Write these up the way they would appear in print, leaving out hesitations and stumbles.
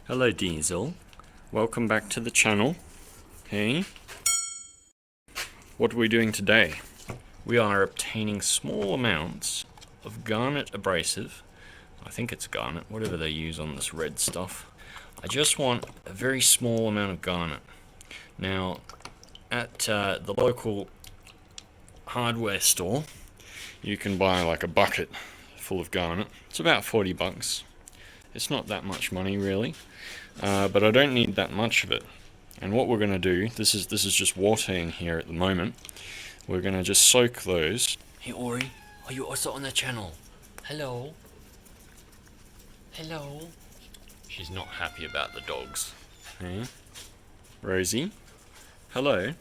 Hello Diesel, welcome back to the channel. Hey, what are we doing today? We are obtaining small amounts of garnet abrasive. I think it's garnet, whatever they use on this red stuff. I just want a very small amount of garnet. Now, at the local hardware store, you can buy like a bucket full of garnet. It's about 40 bucks. It's not that much money really, but I don't need that much of it. And what we're going to do, this is just water in here at the moment. We're going to just soak those. Hey Ori, are you also on the channel? Hello? Hello? She's not happy about the dogs. Hey? Rosie? Hello?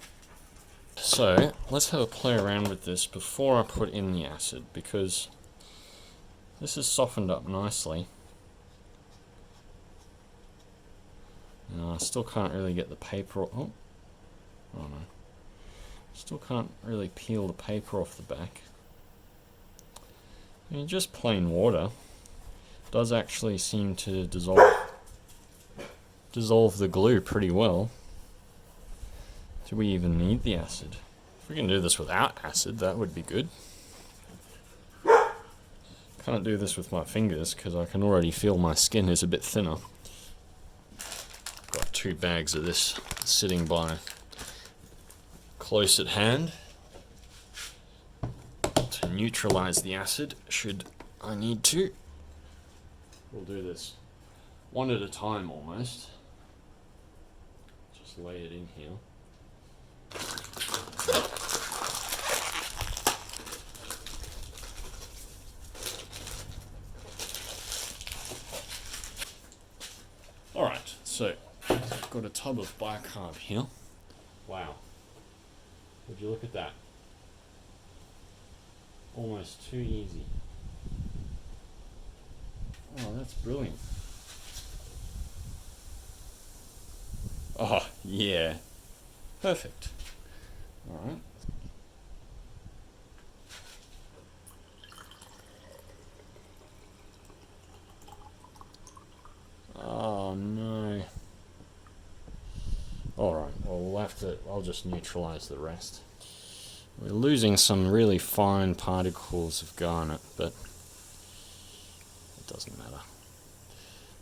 So, let's have a play around with this before I put in the acid, because this is softened up nicely. I still can't really get the paper off. Oh no. Still can't really peel the paper off the back. I mean, just plain water does actually seem to dissolve the glue pretty well. Do we even need the acid? If we can do this without acid, that would be good. Can't do this with my fingers because I can already feel my skin is a bit thinner. Got 2 bags of this sitting by close at hand to neutralize the acid should I need to. We'll do this one at a time almost. Just lay it in here. Alright, so I've got a tub of bicarb here. Wow. Would you look at that? Almost too easy. Oh, that's brilliant. Oh, yeah. Perfect. Alright. Oh no. Alright, well we'll have to, I'll just neutralize the rest. We're losing some really fine particles of garnet, but it doesn't matter.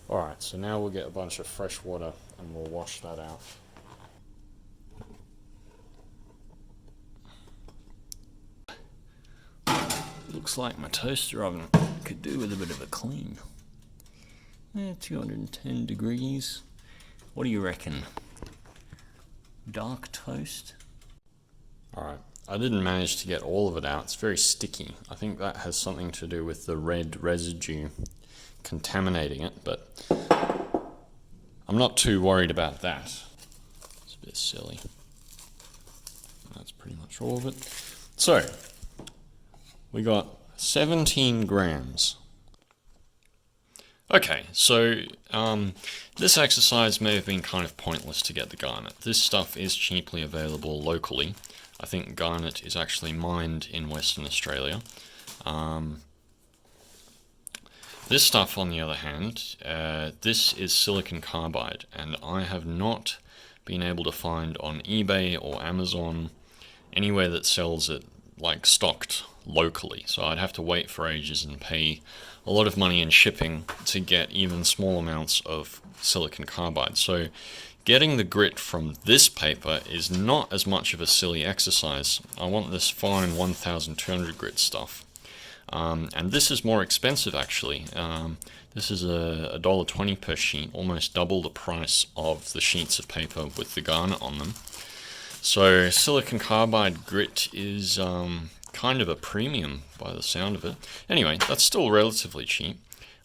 Alright, so now we'll get a bunch of fresh water and we'll wash that out. Looks like my toaster oven could do with a bit of a clean. 210 degrees. What do you reckon? Dark toast? Alright, I didn't manage to get all of it out. It's very sticky. I think that has something to do with the red residue contaminating it, but I'm not too worried about that. It's a bit silly. That's pretty much all of it. So, we got 17 grams. Okay, so this exercise may have been kind of pointless to get the garnet. This stuff is cheaply available locally. I think garnet is actually mined in Western Australia. This stuff, on the other hand, this is silicon carbide, and I have not been able to find on eBay or Amazon anywhere that sells it like stocked locally. So I'd have to wait for ages and pay a lot of money in shipping to get even small amounts of silicon carbide. So getting the grit from this paper is not as much of a silly exercise. I want this fine 1200 grit stuff. And this is more expensive actually. This is $1.20 per sheet, almost double the price of the sheets of paper with the garnet on them. So silicon carbide grit is kind of a premium by the sound of it. Anyway, that's still relatively cheap.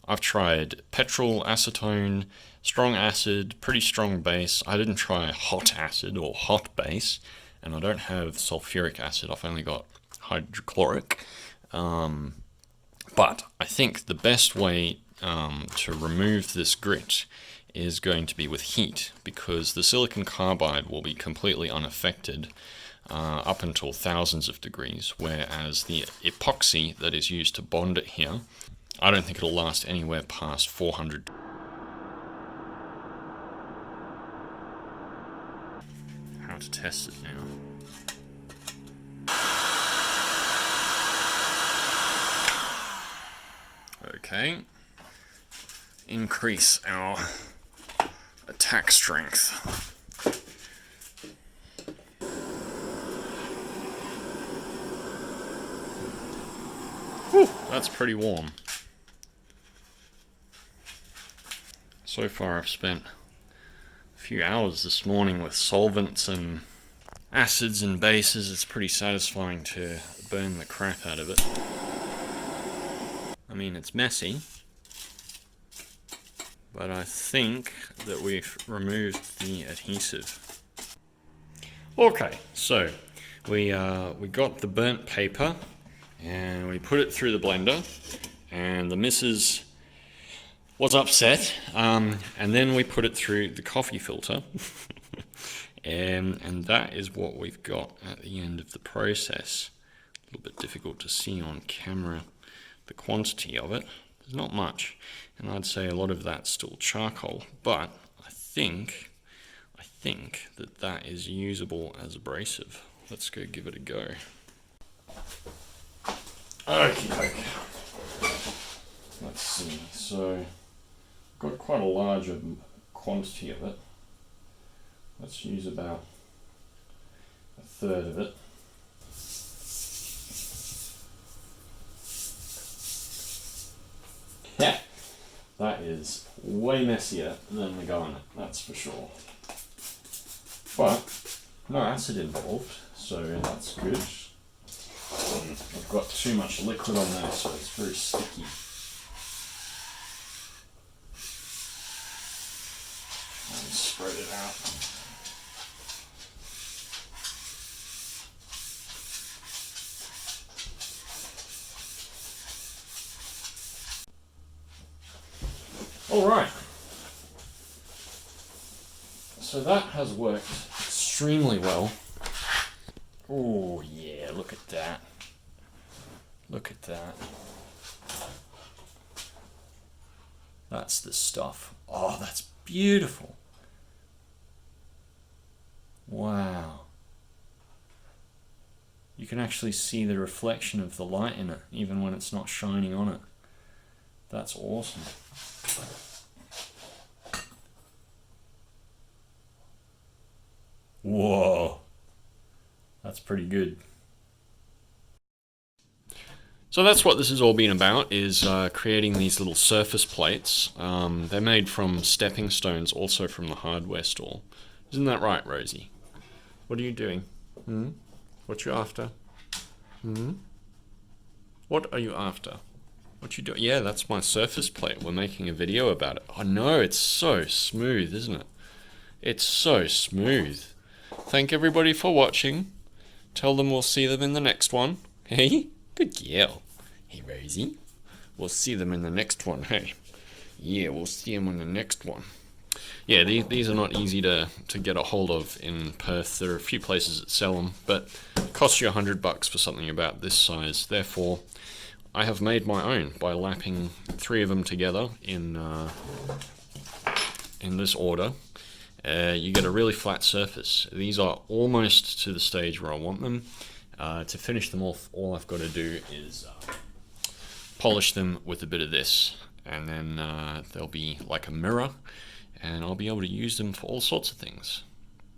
I've tried petrol, acetone, strong acid, pretty strong base. I didn't try hot acid or hot base, and I don't have sulfuric acid. I've only got hydrochloric. But I think the best way to remove this grit is going to be with heat, because the silicon carbide will be completely unaffected up until thousands of degrees, whereas the epoxy that is used to bond it here, I don't think it'll last anywhere past 400. to test it now. Okay. Increase our attack strength. Whew, that's pretty warm. So far I've spent a few hours this morning with solvents and acids and bases. It's pretty satisfying to burn the crap out of it. I mean, it's messy, but I think that we've removed the adhesive. Okay, so we got the burnt paper and we put it through the blender, and the missus was upset, and then we put it through the coffee filter, and that is what we've got at the end of the process. A little bit difficult to see on camera the quantity of it. There's not much, and I'd say a lot of that's still charcoal, but I think that is usable as abrasive. Let's go give it a go. Okay. Let's see. So, got quite a large quantity of it. Let's use about a third of it. Yeah, that is way messier than the garnet, that's for sure. But no acid involved, so that's good. I've got too much liquid on there, so it's very sticky. And spread it out. All right. So that has worked extremely well. Oh yeah, look at that. Look at that. That's the stuff. Oh, that's beautiful. Wow. You can actually see the reflection of the light in it, even when it's not shining on it. That's awesome. Whoa. That's pretty good. So that's what this has all been about, is creating these little surface plates. They're made from stepping stones, also from the hardware store. Isn't that right, Rosie? What are you doing? What you after? What are you after? What you doing? Yeah, that's my surface plate. We're making a video about it. Oh no, it's so smooth, isn't it? It's so smooth. Thank everybody for watching. Tell them we'll see them in the next one. Hey? Good girl. Hey, Rosie. We'll see them in the next one, hey? Yeah, we'll see them in the next one. Yeah, these are not easy to get a hold of in Perth. There are a few places that sell them, but it costs you $100 for something about this size. Therefore, I have made my own by lapping 3 of them together in this order. You get a really flat surface. These are almost to the stage where I want them. To finish them off, all I've got to do is polish them with a bit of this, and then they'll be like a mirror, and I'll be able to use them for all sorts of things.